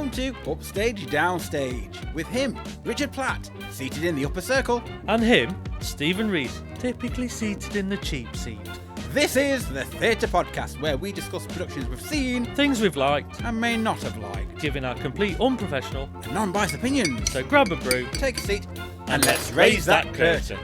welcome to Upstage Downstage, with him, Richard Platt, seated in the upper circle. And him, Stephen Rees, typically seated in the cheap seat. This is the Theatre Podcast, where we discuss productions we've seen, Things we've liked, and may not have liked, giving our complete unprofessional and non-biased opinions. So grab a brew, Take a seat, and let's raise that curtain.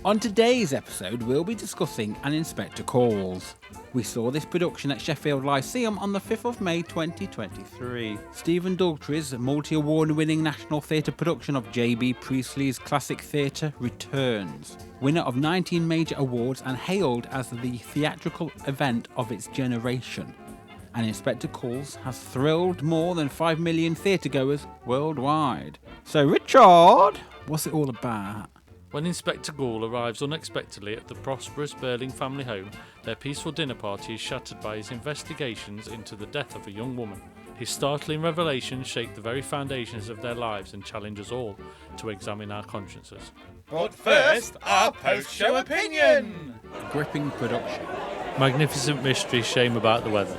On today's episode, we'll be discussing An Inspector Calls. We saw this production at Sheffield Lyceum on the 5th of May 2023. Stephen Dugtry's multi-award-winning National Theatre production of J.B. Priestley's classic theatre returns. Winner of 19 major awards and hailed as the theatrical event of its generation. An Inspector Calls has thrilled more than 5 million theatregoers worldwide. So Richard, what's it all about? When Inspector Gould arrives unexpectedly at the prosperous Burling family home, their peaceful dinner party is shattered by his investigations into the death of a young woman. His startling revelations shake the very foundations of their lives and challenge us all to examine our consciences. But first, our post-show opinion! Gripping production. Magnificent mystery, shame about the weather.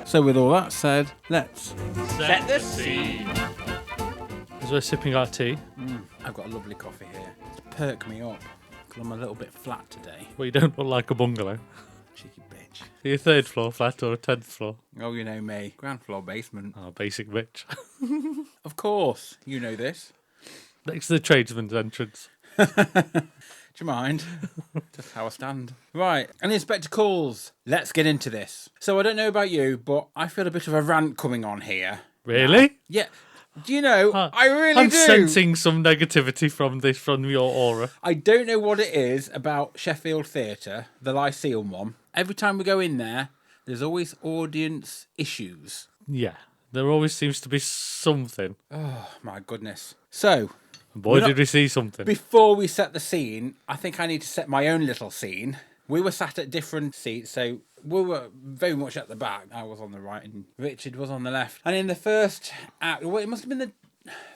So with all that said, let's Set the scene! As we're sipping our tea. I've got a lovely coffee here. Perk me up, because I'm a little bit flat today. Well, you don't look like a bungalow. Cheeky bitch. Are you a 3rd floor flat or a 10th floor? Oh, you know me. Ground floor basement. Oh, basic bitch. Of course, you know this. Next to the tradesman's entrance. Do you mind? Just how I stand. Right, An Inspector Calls. Let's get into this. So I don't know about you, but I feel a bit of a rant coming on here. Really? Yeah. Do you know, I really I'm do. sensing some negativity from your aura. I don't know what it is about Sheffield Theatre, the Lyceum one. Every time we go in there, there's always audience issues. Yeah, there always seems to be something. Oh, my goodness. So, Boy, did we see something. before we set the scene, I think I need to set my own little scene. We were sat at different seats, so we were very much at the back. I was on the right and Richard was on the left. And in the first act, well, it must have been the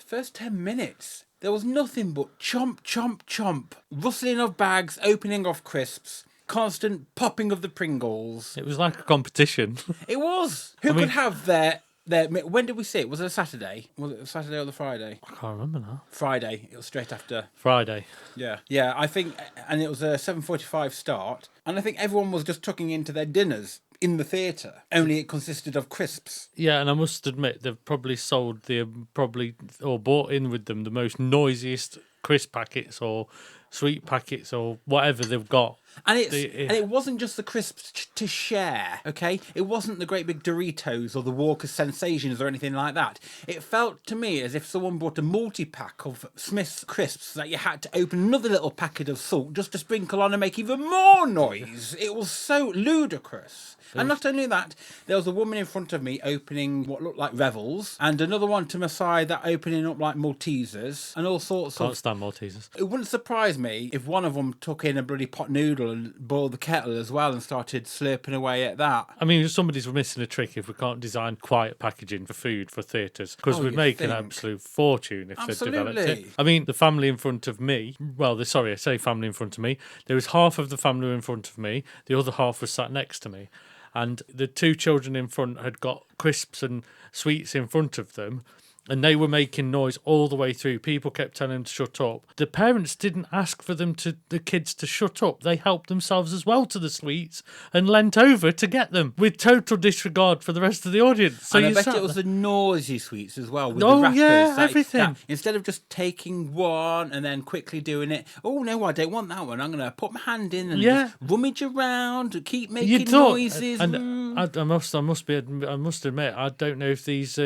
first 10 minutes, there was nothing but chomp, chomp, chomp. Rustling of bags, opening of crisps, constant popping of the Pringles. It was like a competition. It was. Who could have their... When did we see it? Was it a Saturday? Was it the Saturday or the Friday? I can't remember now. Friday. It was straight after. Friday. Yeah, I think, and it was a 7:45 start, and I think everyone was just tucking into their dinners in the theatre. Only it consisted of crisps. Yeah, and I must admit, they've probably sold or bought in with them the most noisiest crisp packets or sweet packets or whatever they've got. And it wasn't just the crisps to share, okay? It wasn't the great big Doritos or the Walker's Sensations or anything like that. It felt to me as if someone bought a multi-pack of Smith's crisps that you had to open another little packet of salt just to sprinkle on and make even more noise. It was so ludicrous. And not only that, there was a woman in front of me opening what looked like Revels, and another one to my side that opening up like Maltesers, and all sorts Can't stand Maltesers. It wouldn't surprise me if one of them took in a bloody pot noodle and boiled the kettle as well and started slurping away at that. I mean, somebody's missing a trick if we can't design quiet packaging for food for theatres, because we'd make an absolute fortune if they'd developed it. I mean, the family in front of me, I say family in front of me, there was half of the family in front of me, the other half was sat next to me. And the 2 children in front had got crisps and sweets in front of them, and they were making noise all the way through. People kept telling them to shut up. The parents didn't ask for the kids to shut up. They helped themselves as well to the sweets and leant over to get them with total disregard for the rest of the audience. So and I bet it was the noisy sweets as well. With the wrappers, yeah, everything. Instead of just taking one and then quickly doing it, oh no, I don't want that one. I'm going to put my hand in and just rummage around, keep making noises. And I must admit, I don't know if these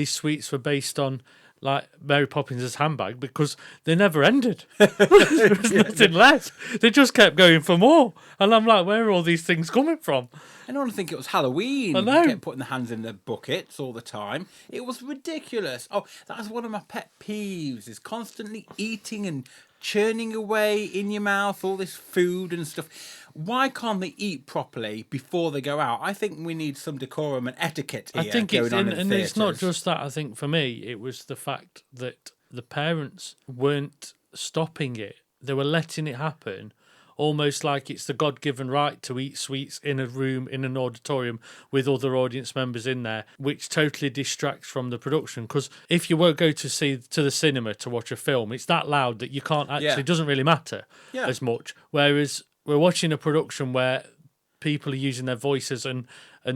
sweets were based on like Mary Poppins' handbag, because they never ended. There was nothing left. They just kept going for more. And I'm like, where are all these things coming from? I don't think it was Halloween. I know. Kept putting the hands in the buckets all the time. It was ridiculous. Oh, that's one of my pet peeves, is constantly eating and churning away in your mouth all this food and stuff. Why can't they eat properly before they go out? I think we need some decorum and etiquette here. I think going on in the it's not just that. I think for me, it was the fact that the parents weren't stopping it they were letting it happen, almost like it's the God-given right to eat sweets in a room, in an auditorium with other audience members in there, which totally distracts from the production. Because if you won't go to the cinema to watch a film, it's that loud that you can't actually, it doesn't really matter as much. Whereas we're watching a production where people are using their voices and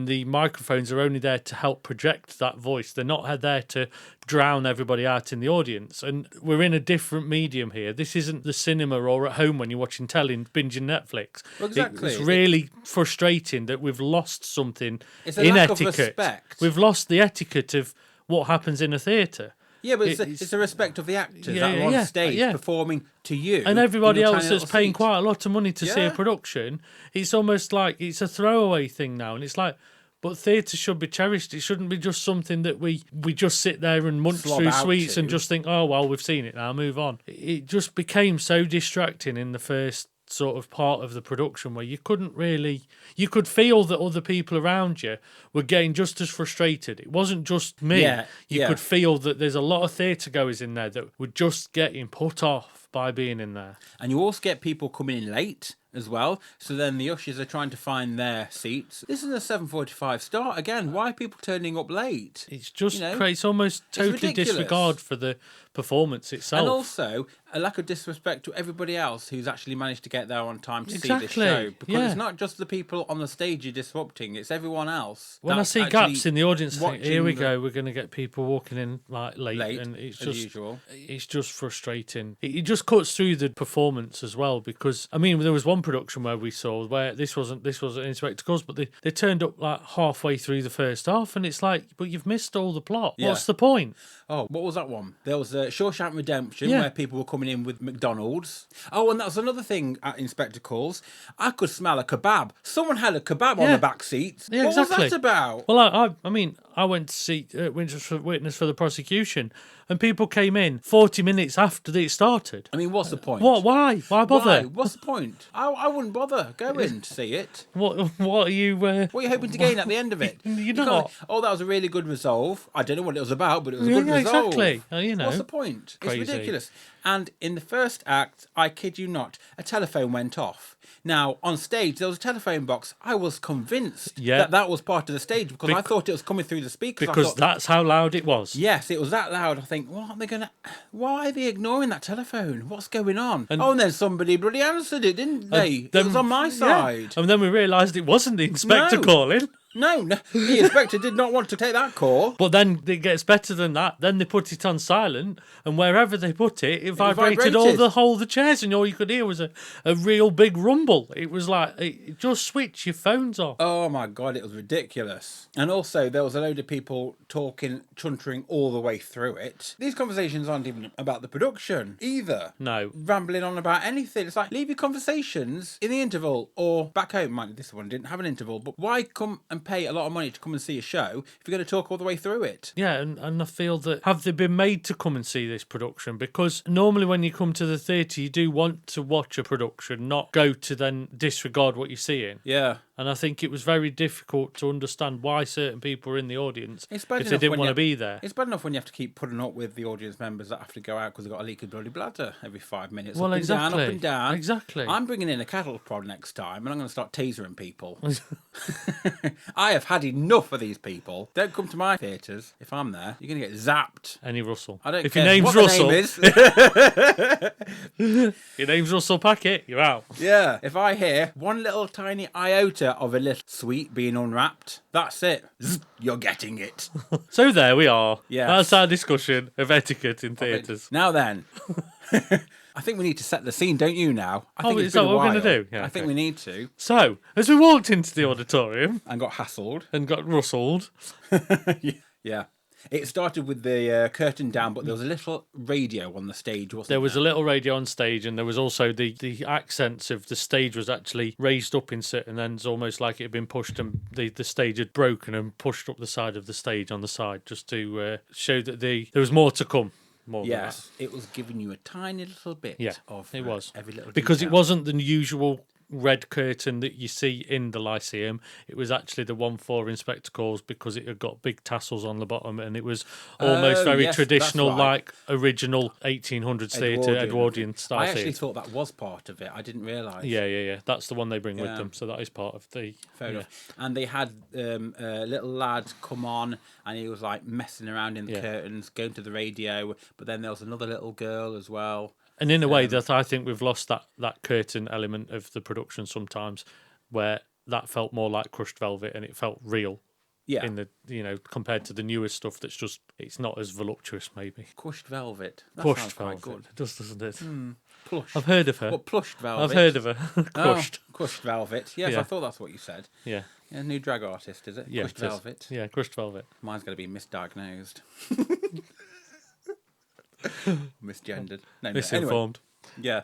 the microphones are only there to help project that voice. They're not there to drown everybody out in the audience. And we're in a different medium here. This isn't the cinema or at home when you're watching telly and binging Netflix. Well, exactly. It's really frustrating that we've lost something it's a in lack etiquette. Of respect. We've lost the etiquette of what happens in a theatre. Yeah, but it's a respect of the actors that are on stage performing to you. And everybody else that's paying quite a lot of money to see a production, it's almost like it's a throwaway thing now. And it's like, but theatre should be cherished. It shouldn't be just something that we just sit there and munch through sweets and just think, oh, well, we've seen it now, move on. It just became so distracting in the first sort of part of the production where you could feel that other people around you were getting just as frustrated. It wasn't just me. You could feel that there's a lot of theatre goers in there that were just getting put off by being in there. And you also get people coming in late as well. So then the ushers are trying to find their seats. This is a 7:45 start again. Why are people turning up late? It's just it's almost totally disregard for the performance itself. And also a lack of disrespect to everybody else who's actually managed to get there on time to see this show. Because it's not just the people on the stage you're disrupting, it's everyone else. When I see gaps in the audience, I think, here we go, we're going to get people walking in like late and it's just usual. It's just frustrating. It just cuts through the performance as well, because I mean there was one production where we saw where this wasn't Inspector Calls, but they turned up like halfway through the first half and it's like, but you've missed all the plot. What's the point? Oh, what was that one? There was Shawshank Redemption where people were coming in with McDonald's. Oh, and that was another thing at Inspector Calls. I could smell a kebab. Someone had a kebab on the back seat. Yeah, what was that about? Well, I mean, I went to see witness for the prosecution, and people came in 40 minutes after it started. I mean, what's the point? What? Why? Why bother? What's the point? I wouldn't bother. Go in to see it. What are you... what are you hoping to gain at the end of it? You're not. Oh, that was a really good resolve. I don't know what it was about, but it was a good resolve. Exactly. What's the point? Crazy. It's ridiculous. And in the first act, I kid you not, a telephone went off. Now, on stage, there was a telephone box. I was convinced that was part of the stage because I thought it was coming through the speakers. Because that's how loud it was. Yes, it was that loud. I think, why are they ignoring that telephone? What's going on? And then somebody bloody answered it, didn't they? It was on my side. And then we realised it wasn't the inspector calling. No, the inspector did not want to take that call. But then it gets better than that. Then they put it on silent, and wherever they put it, it vibrated all the chairs, and all you could hear was a real big rumble. It was like, just switch your phones off. Oh my God, it was ridiculous. And also, there was a load of people talking, chuntering all the way through it. These conversations aren't even about the production either. No. Rambling on about anything. It's like, leave your conversations in the interval or back home. Mind, this one didn't have an interval, but why come and pay a lot of money to come and see a show if you're going to talk all the way through it? Yeah, and I feel that, have they been made to come and see this production? Because normally when you come to the theatre, you do want to watch a production, not go to then disregard what you're seeing. Yeah. And I think it was very difficult to understand why certain people were in the audience if they didn't want to be there. It's bad enough when you have to keep putting up with the audience members that have to go out because they've got a leaky bloody bladder every 5 minutes. Well, up exactly. and down. Exactly. I'm bringing in a cattle prod next time and I'm going to start tasering people. I have had enough of these people. Don't come to my theatres. If I'm there, you're going to get zapped. Any Russell. I don't if care your name's what Russell, the name is. Your name's Russell Packett, you're out. Yeah. If I hear one little tiny iota of a little sweet being unwrapped, that's it. You're getting it. So there we are. Yeah. That's our discussion of etiquette in theatres. Now then. I think we need to set the scene, don't you, now? I think is that what we're going to do? Yeah, I think we need to. So, as we walked into the auditorium... And got hassled. And got rustled. Yeah. It started with the curtain down, but there was a little radio on the stage, wasn't there? There was a little radio on stage, and there was also the accents of the stage was actually raised up in certain ends, almost like it had been pushed, and the stage had broken and pushed up the side of the stage on the side, just to show that there was more to come. Yes, it was giving you a tiny little bit of it was. every little because detail. It wasn't the usual red curtain that you see in the Lyceum. It was actually the one for Inspector Calls because it had got big tassels on the bottom, and it was almost very traditional, like original 1800s theatre, Edwardian style. I actually thought that was part of it. I didn't realise. Yeah. That's the one they bring with them, so that is part of the. Fair enough. And they had a little lad come on, and he was like messing around in the curtains, going to the radio. But then there was another little girl as well. And in a way that I think we've lost that curtain element of the production sometimes, where that felt more like crushed velvet and it felt real. Yeah. In the compared to the newer stuff that's just it's not as voluptuous maybe. Crushed velvet. That crushed velvet. Good. It does, doesn't it? Plush. I've heard of her. What plushed velvet? I've heard of her. Crushed. Oh, crushed velvet. Yes, I thought that's what you said. Yeah. New drag artist, is it? Yeah, crushed velvet. Yeah, crushed velvet. Mine's going to be misdiagnosed. Misgendered. No, misinformed. Anyway.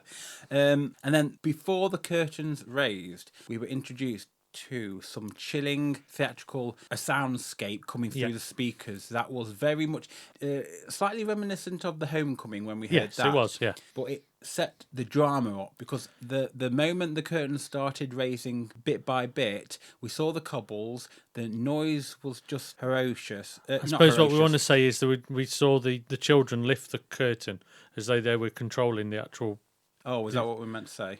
Yeah. And then before the curtains raised, we were introduced to some chilling theatrical soundscape coming through the speakers that was very much slightly reminiscent of the Homecoming when we heard that. Yes, it was, yeah. But it set the drama up because the moment the curtains started raising bit by bit, we saw the cobbles, the noise was just ferocious. I suppose what we want to say is that we saw the children lift the curtain as though they were controlling the actual... Oh, was that what we meant to say?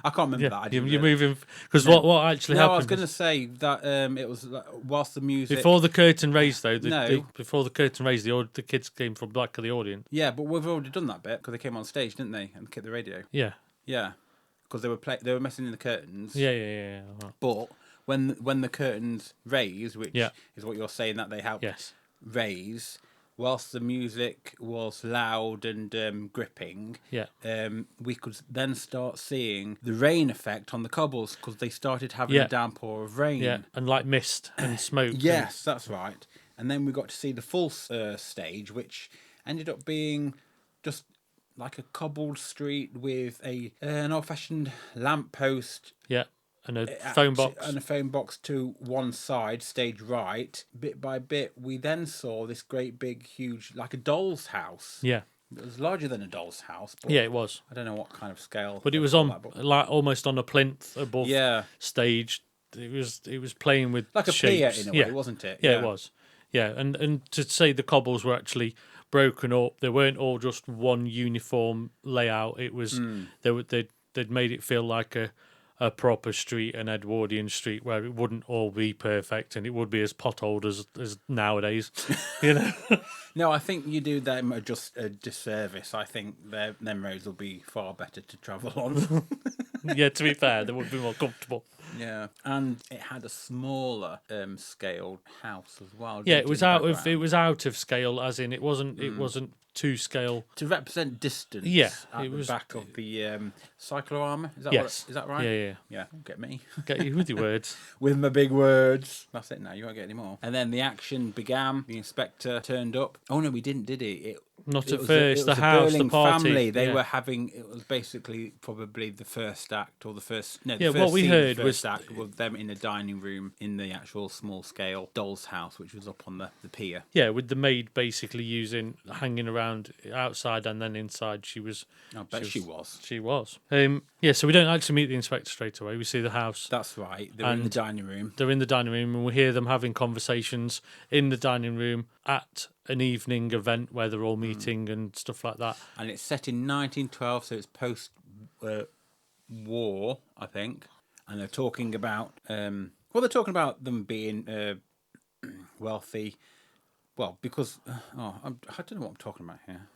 I can't remember that. You're moving because what actually happened? I was going to say that it was whilst the music before the curtain raised though. Before the curtain raised, the kids came from back of the audience. Yeah, but we've already done that bit because they came on stage, didn't they, and kicked the radio? Yeah, because they were messing in the curtains. Yeah. But when the curtains raised, which is what you're saying that they helped raise. Whilst the music was loud and gripping, we could then start seeing the rain effect on the cobbles because they started having a downpour of rain. Yeah, and like mist and smoke. Yes, that's right. And then we got to see the full stage, which ended up being just like a cobbled street with an old-fashioned lamppost. Yeah. And a phone box. And a phone box to one side, stage right. Bit by bit, we then saw this great big, huge, like a doll's house. Yeah. It was larger than a doll's house. But yeah, it was. I don't know what kind of scale. But it was like almost on a plinth above stage. It was playing with like a shapes. pier in a way, wasn't it? Yeah, it was. Yeah, and to say the cobbles were actually broken up, they weren't all just one uniform layout. It was they'd made it feel like a proper street, an Edwardian street, where it wouldn't all be perfect and it would be as potholed as nowadays, No, I think you do them just a disservice. I think them roads will be far better to travel on. Yeah, to be fair, they would be more comfortable. Yeah, and it had a smaller scaled house as well. Yeah, it was out of scale, as in it wasn't to scale to represent distance. Yeah, at the back of the cyclorama. Is that is that right? Yeah. Get me. Get you with your words. With my big words. That's it. Now you won't get any more. And then the action began. The inspector turned up. Oh no, we didn't, did he? Not at first. The house, the party. Family. They were having. It was basically probably the first act or the first. No, the first what we heard was act with them in the dining room in the actual small scale doll's house, which was up on the pier. Yeah, with the maid basically hanging around outside and then inside. She was. I bet she was. She was. So we don't actually meet the inspector straight away. We see the house. That's right. They're in the dining room. They're in the dining room, and we hear them having conversations in the dining room at an evening event where they're all meeting and stuff like that. And it's set in 1912, so it's post-war, I think. And they're talking about, they're talking about them being wealthy. Well, because I don't know what I'm talking about here.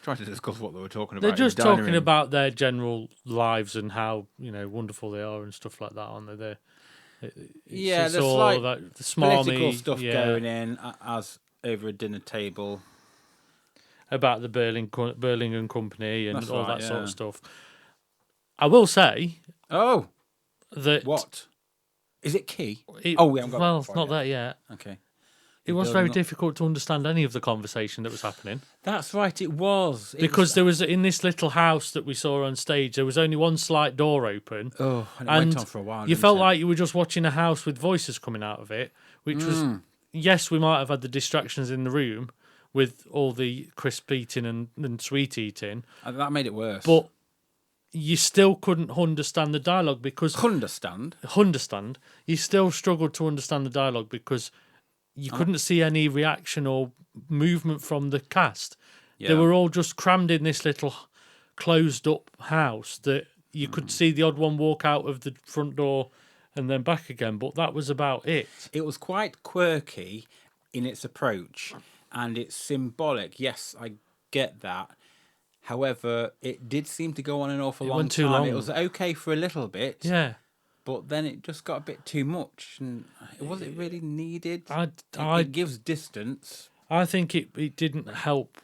Trying to discuss what they were talking about. They're just talking about their general lives and how wonderful they are and stuff like that, aren't they? There's all like the smarmy political stuff going in as over a dinner table about the Burlington Company and all that sort of stuff. I will say, that what is it? Key? We haven't got. Well, it's not that yet. Okay. It was very difficult to understand any of the conversation that was happening. That's right, it was. Because there was, in this little house that we saw on stage, there was only one slight door open. Oh, and it went on for a while. You felt like you were just watching a house with voices coming out of it, which was, yes, we might have had the distractions in the room with all the crisp eating and sweet eating. And that made it worse. But you still couldn't understand the dialogue because Understand? You still struggled to understand the dialogue because you couldn't see any reaction or movement from the cast. Yeah. They were all just crammed in this little closed up house that you could see the odd one walk out of the front door and then back again, but that was about it. It was quite quirky in its approach, and it's symbolic. Yes, I get that. However, it did seem to go on an awful long went too time. long. It was okay for a little bit, Yeah. but then it just got a bit too much, and was it really needed? I It gives distance. I think it didn't help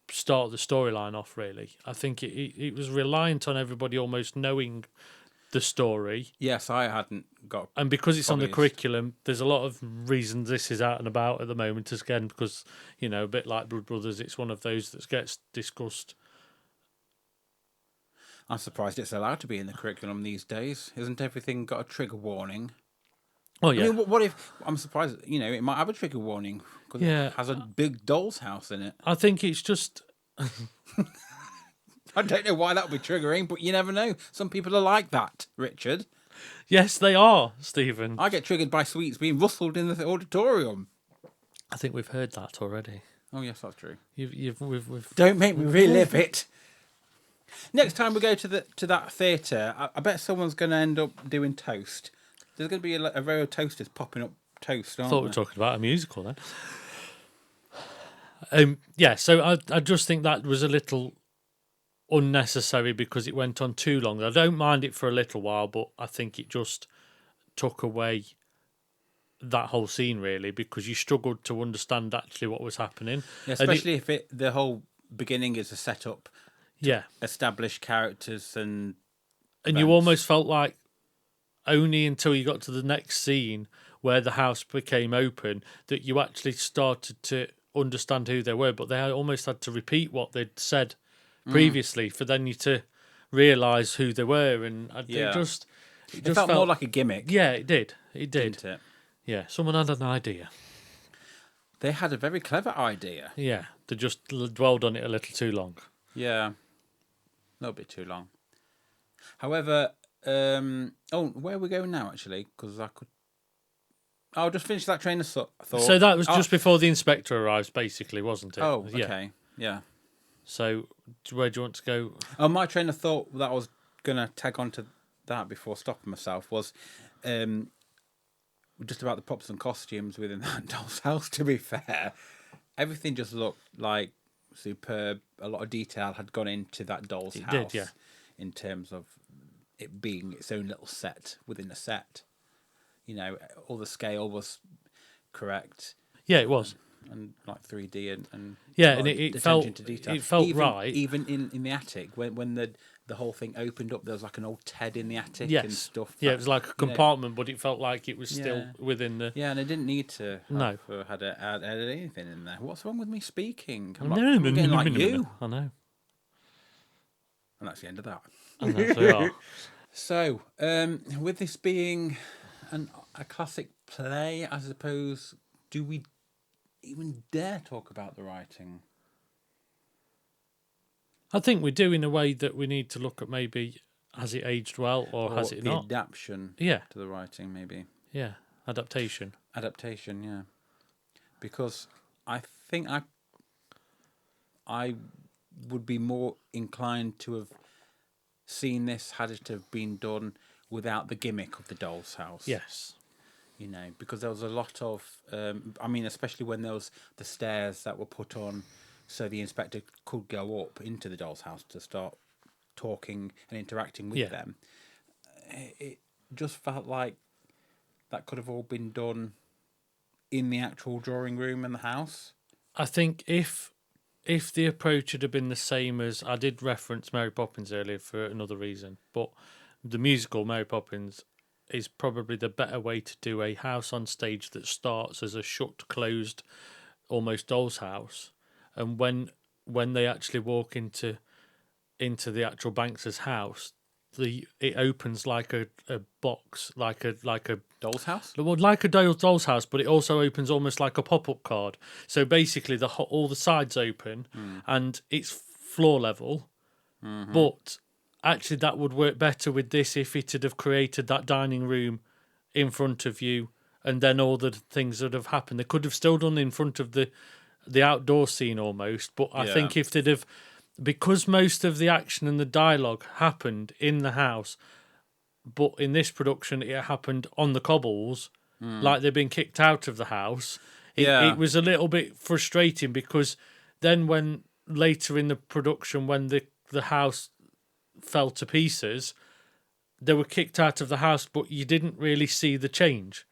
start the storyline off, really. I think it was reliant on everybody almost knowing the story. Yes, I hadn't got... And because it's on the obvious. curriculum, there's a lot of reasons this is out and about at the moment, again, because, a bit like Blood Brothers, it's one of those that gets discussed. I'm surprised it's allowed to be in the curriculum these days. Isn't everything got a trigger warning? Oh, yeah. I mean, what if... I'm surprised, it might have a trigger warning because it has a big doll's house in it. I think it's just... I don't know why that would be triggering, but you never know. Some people are like that, Richard. Yes, they are, Stephen. I get triggered by sweets being rustled in the auditorium. I think we've heard that already. Oh, yes, that's true. We've... Don't make me relive it. Next time we go to that theatre, I bet someone's going to end up doing toast. There's going to be a row of toasters popping up toast, aren't I thought we were talking about a musical then. So I just think that was a little unnecessary because it went on too long. I don't mind it for a little while, but I think it just took away that whole scene, really, because you struggled to understand actually what was happening. Yeah, especially if the whole beginning is a setup to establish characters and you almost felt like only until you got to the next scene where the house became open that you actually started to understand who they were, but they almost had to repeat what they'd said previously for then you to realise who they were, and it just felt more like a gimmick. Yeah, it did. It did. Didn't it? Yeah, someone had an idea. They had a very clever idea. Yeah, they just dwelled on it a little too long. Yeah, a little bit too long. However, where are we going now, actually? Because I'll just finish that train of thought. So that was just before the inspector arrives, basically, wasn't it? Oh, okay. Yeah. So where do you want to go? Oh, my train of thought that I was going to tag on to that before stopping myself was just about the props and costumes within that doll's house, to be fair. Everything just looked like superb. A lot of detail had gone into that doll's house. It did, yeah. In terms of it being its own little set within a set. All the scale was correct. Yeah, it was. And like 3D and and it felt to detail. It felt even, right. Even in the attic when the whole thing opened up, there was like an old Ted in the attic and stuff. Yeah, it was like a compartment, but it felt like it was still within the. Yeah, and I didn't need to have had anything in there. What's wrong with me speaking? I'm getting like you. I know. And that's the end of that. And that's we are. So, with this being a classic play, I suppose, do we even dare talk about the writing? I think we do in a way that we need to look at maybe has it aged well or has it not? The adaptation to the writing, maybe. Yeah, adaptation. Adaptation, yeah. Because I think I would be more inclined to have seen this had it have been done without the gimmick of the doll's house. Yes. Because there was a lot of, especially when there was the stairs that were put on so the inspector could go up into the doll's house to start talking and interacting with them. It just felt like that could have all been done in the actual drawing room in the house. I think if the approach had been the same as I did reference Mary Poppins earlier for another reason, but the musical Mary Poppins is probably the better way to do a house on stage that starts as a shut, closed, almost doll's house, and when they actually walk into the actual Banks's house, it opens like a box, like a doll's house. Well, like a doll's house, but it also opens almost like a pop-up card. So basically, all the sides open, and it's floor level, but actually that would work better with this if it had have created that dining room in front of you, and then all the things that have happened. They could have still done in front of the outdoor scene almost, but I think if they'd have, because most of the action and the dialogue happened in the house, but in this production it happened on the cobbles, like they'd been kicked out of the house. It was a little bit frustrating, because then when later in the production, when the house fell to pieces, they were kicked out of the house, but you didn't really see the change.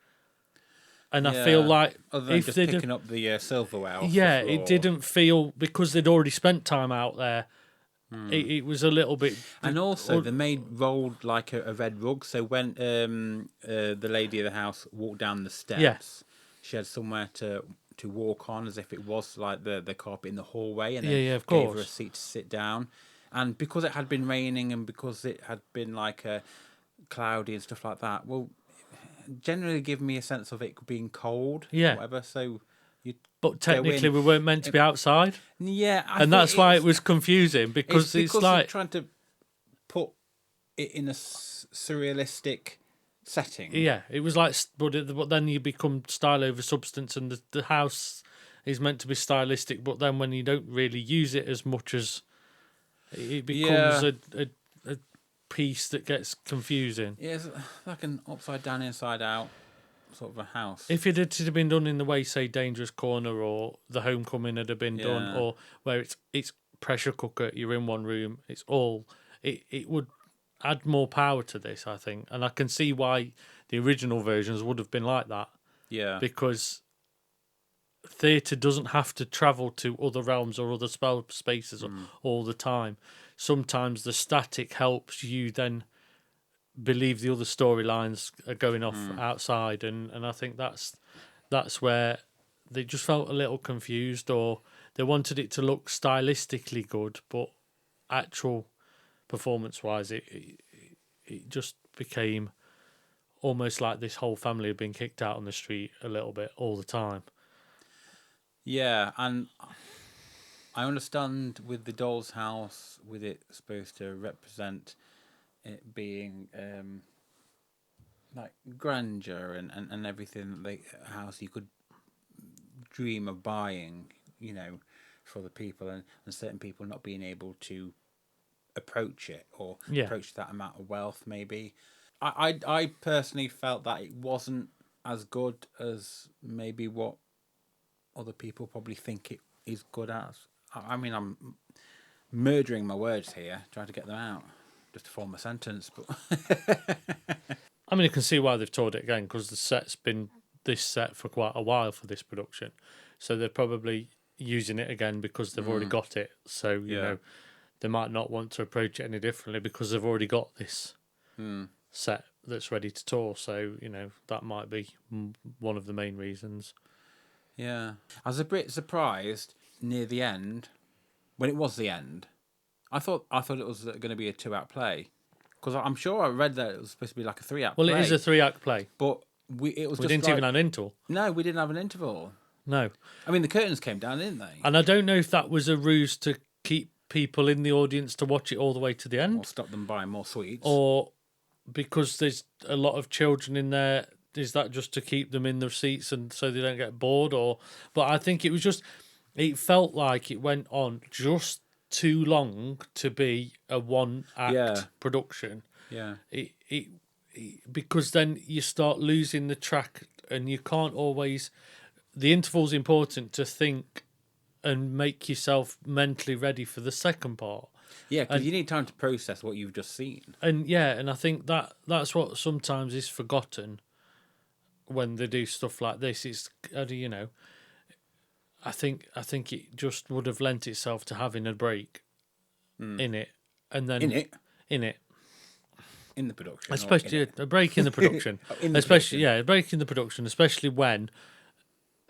And I feel like other than just picking up the silverware off the floor. it didn't feel, because they'd already spent time out there. It was a little bit, and also the maid rolled like a red rug. So when the lady of the house walked down the steps, she had somewhere to walk on, as if it was like the carpet in the hallway, and then of course, gave her a seat to sit down. And because it had been raining, and because it had been like cloudy and stuff like that, well, generally give me a sense of it being cold, whatever. So, but technically we weren't meant to be outside. Yeah, and that's why it was confusing, because it's like trying to put it in a surrealistic setting. Yeah, it was like, but then you become style over substance, and the house is meant to be stylistic, but then when you don't really use it as much, as it becomes a piece that gets confusing. Yeah, it's like an upside down, inside out sort of a house. If it had been done in the way, say, Dangerous Corner or The Homecoming had been done, or where it's pressure cooker, you're in one room, it's all, it would add more power to this, I think. And I can see why the original versions would have been like that. Yeah. Because theatre doesn't have to travel to other realms or other spell spaces all the time. Sometimes the static helps you then believe the other storylines are going off outside, and I think that's where they just felt a little confused, or they wanted it to look stylistically good, but actual performance-wise, it just became almost like this whole family had been kicked out on the street a little bit all the time. Yeah, and I understand with the doll's house, with it supposed to represent it being like grandeur and everything, like a house you could dream of buying, you know, for the people, and certain people not being able to approach it or approach that amount of wealth. Maybe I personally felt that it wasn't as good as maybe what other people probably think it is good as. I mean, I'm murdering my words here, trying to get them out just to form a sentence, but I mean, you can see why they've toured it again, because the set's been this set for quite a while for this production, so they're probably using it again because they've already got it. So you know, they might not want to approach it any differently because they've already got this set that's ready to tour. So you know, that might be one of the main reasons. Yeah, I was a bit surprised near the end, when it was the end. I thought it was going to be a 2-act play, because I'm sure I read that it was supposed to be like a 3-act play. Well, it is a 3-act play, but we didn't even have an interval. No, we didn't have an interval. No, I mean the curtains came down, didn't they? And I don't know if that was a ruse to keep people in the audience to watch it all the way to the end, or stop them buying more sweets, or because there's a lot of children in there. Is that just to keep them in their seats and so they don't get bored? But I think it was just, it felt like it went on just too long to be a 1-act production. Yeah. It because then you start losing the track, and you can't always. The interval's important to think and make yourself mentally ready for the second part. Yeah, because you need time to process what you've just seen. And I think that's what sometimes is forgotten when they do stuff like this. It's, you know, I think it just would have lent itself to having a break in it, and then in the production, especially a break in the production, a break in the production, especially when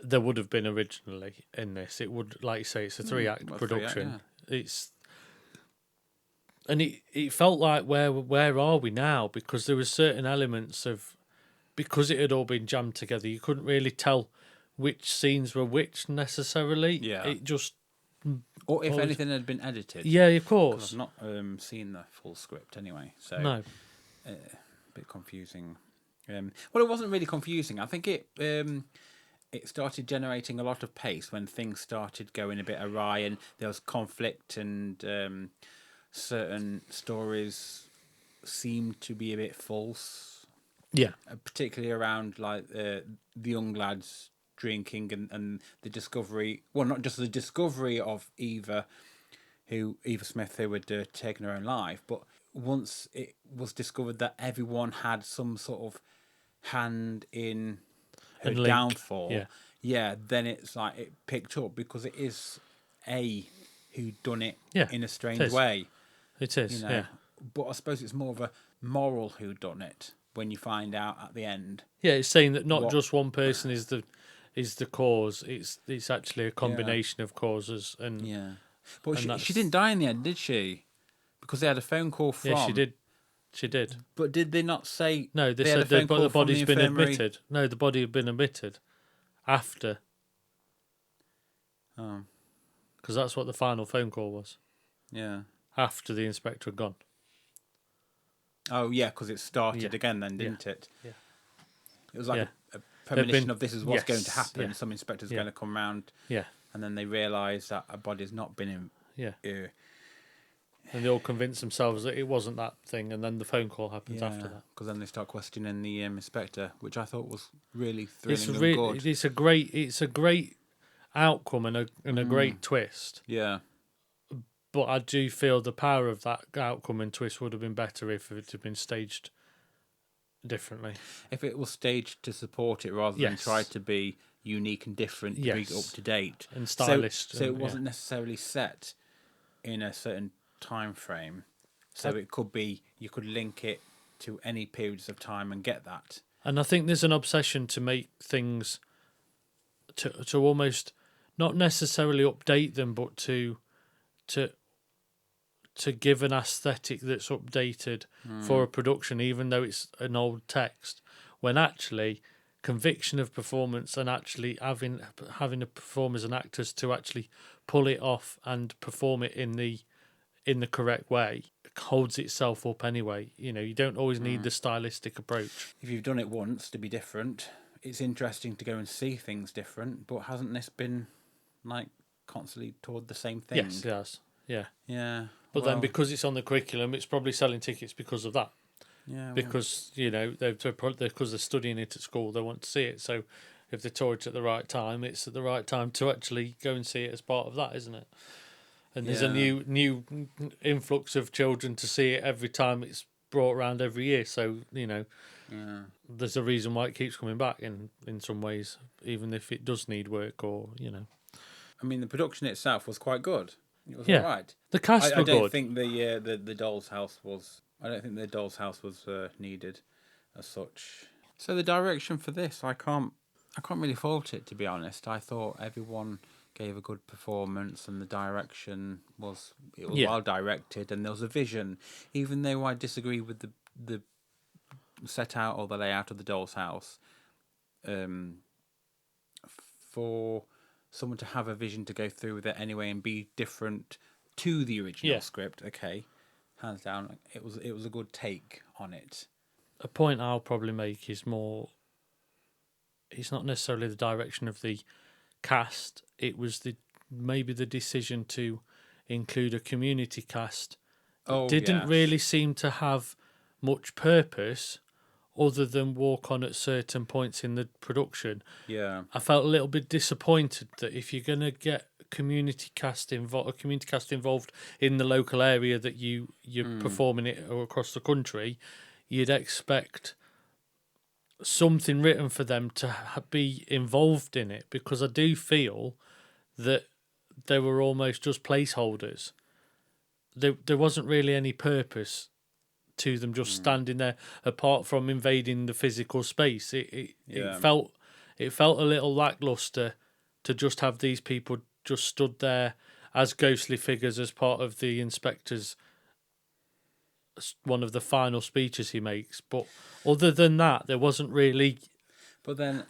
there would have been originally in this. It would, like you say, it's a 3-act production. It felt like where are we now? Because there were certain elements of, because it had all been jammed together, you couldn't really tell which scenes were which necessarily. Yeah. It just Or if anything had been edited. Yeah, of course. I've not seen the full script anyway, so No. A bit confusing. Well, it wasn't really confusing. I think it started generating a lot of pace when things started going a bit awry and there was conflict and certain stories seemed to be a bit false. Yeah. Particularly around like the young lads drinking and the discovery. Well, not just the discovery of Eva Smith, who had taken her own life, but once it was discovered that everyone had some sort of hand in her downfall, then it's like it picked up because it is who done it in a strange way. It is, yeah. But I suppose it's more of a moral who done it when you find out at the end. Yeah, it's saying that not just one person is the cause. It's actually a combination of causes and But she didn't die in the end, did she? Because they had a phone call from. Yeah, she did. She did. But did they not say? No, they said the body's been admitted. No, the body had been admitted after. Oh. Because that's what the final phone call was. Yeah. After the inspector had gone. Oh, yeah, because it started again then, didn't it? Yeah. It was like a premonition of this is what's going to happen. Yeah. Some inspector's going to come round. Yeah. And then they realise that a body's not been in. Yeah. And they all convince themselves that it wasn't that thing, and then the phone call happens after that. Because then they start questioning the inspector, which I thought was really thrilling and good. It's a great outcome and a great twist. Yeah. But I do feel the power of that outcome and twist would have been better if it had been staged differently. If it was staged to support it rather than try to be unique and different, to be up to date and stylish. So it wasn't necessarily set in a certain time frame. So it could be, you could link it to any periods of time and get that. And I think there's an obsession to make things to almost not necessarily update them, but to give an aesthetic that's updated for a production, even though it's an old text, when actually conviction of performance and actually having the performers and actors to actually pull it off and perform it in the correct way holds itself up anyway. You don't always need the stylistic approach. If you've done it once to be different, it's interesting to go and see things different, but hasn't this been like constantly toward the same thing? Yes, it has. Yeah. But then because it's on the curriculum, it's probably selling tickets because of that. Yeah. Because because they're studying it at school, they want to see it. So if they tour it at the right time, it's at the right time to actually go and see it as part of that, isn't it? And there's a new influx of children to see it every time it's brought around every year. So there's a reason why it keeps coming back in some ways, even if it does need work or. I mean, the production itself was quite good. It was all right. The cast were good. I don't think the Doll's House was. I don't think the Doll's House was needed, as such. So the direction for this, I can't really fault it, to be honest. I thought everyone gave a good performance, and the direction was well directed, and there was a vision. Even though I disagree with the set out or the layout of the Doll's House, for someone to have a vision to go through with it anyway and be different to the original script, hands down, it was a good take on it. A point I'll probably make is it's not necessarily the direction of the cast, it was maybe the decision to include a community cast. It didn't really seem to have much purpose other than walk on at certain points in the production. Yeah. I felt a little bit disappointed that if you're going to get a community cast involved in the local area that you're performing it or across the country, you'd expect something written for them to be involved in it, because I do feel that they were almost just placeholders. There wasn't really any purpose to them just standing there, apart from invading the physical space. It felt a little lackluster to just have these people just stood there as ghostly figures as part of the inspector's one of the final speeches he makes. But other than that, there wasn't really But then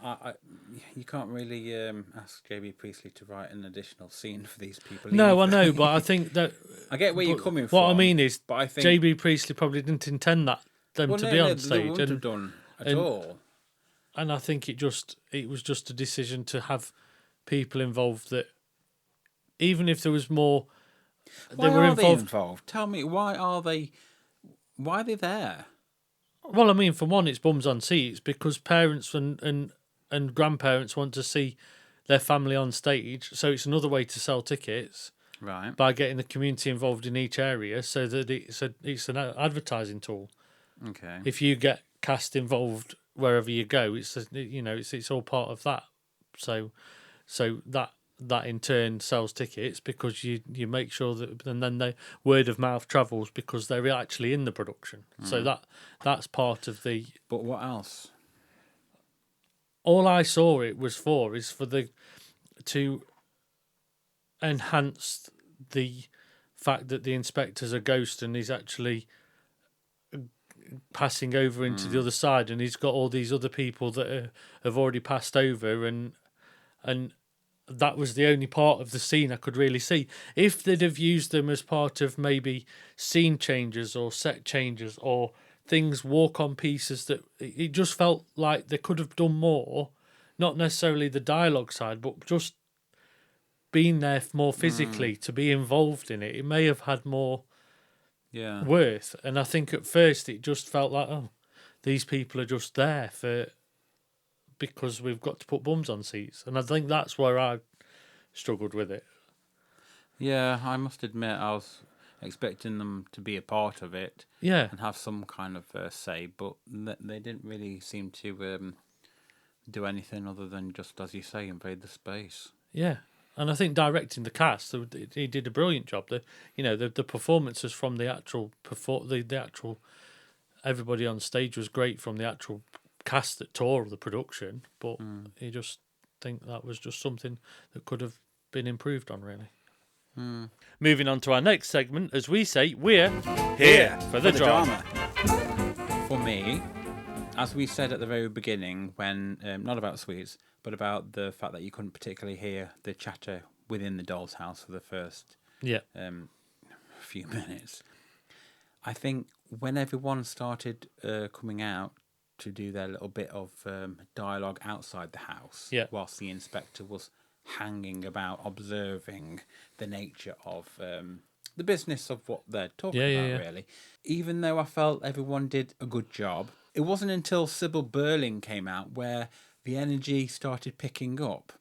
you can't really ask JB Priestley to write an additional scene for these people. No, either. I know, but I think that I get where you're coming from. What I mean is, but I think JB Priestley probably didn't intend them to be on stage, they wouldn't have done at all. And I think it was just a decision to have people involved that, even if there was more, Why are they involved? Tell me, why are they there? Well, I mean, for one, it's bums on seats because parents and grandparents want to see their family on stage. So it's another way to sell tickets, right? By getting the community involved in each area, so that it's an advertising tool. Okay. If you get cast involved wherever you go, it's all part of that. So that in turn sells tickets because you make sure that, and then the word of mouth travels because they're actually in the production. So that's part of the. But what else? All I saw it was for is for to enhance the fact that the inspector's a ghost and he's actually passing over into the other side, and he's got all these other people that have already passed over, and that was the only part of the scene I could really see. If they'd have used them as part of maybe scene changes or set changes or things, walk-on pieces, that it just felt like they could have done more, not necessarily the dialogue side, but just being there more physically to be involved in it. It may have had more worth. And I think at first it just felt like, oh, these people are just there because we've got to put bums on seats. And I think that's where I struggled with it. Yeah, I must admit I was expecting them to be a part of it, and have some kind of say, but they didn't really seem to do anything other than just, as you say, invade the space. Yeah, and I think directing the cast, he did a brilliant job. The performances from the actual the actual everybody on stage was great from the actual cast that tore the production, but you just think that was just something that could have been improved on, really. Moving on to our next segment, as we say, we're here for the drama. For me, as we said at the very beginning, when not about sweets, but about the fact that you couldn't particularly hear the chatter within the doll's house for the first few minutes, I think when everyone started coming out to do their little bit of dialogue outside the house, whilst the inspector was hanging about observing the nature of the business of what they're talking about, really. Even though I felt everyone did a good job, it wasn't until Sybil Burling came out where the energy started picking up.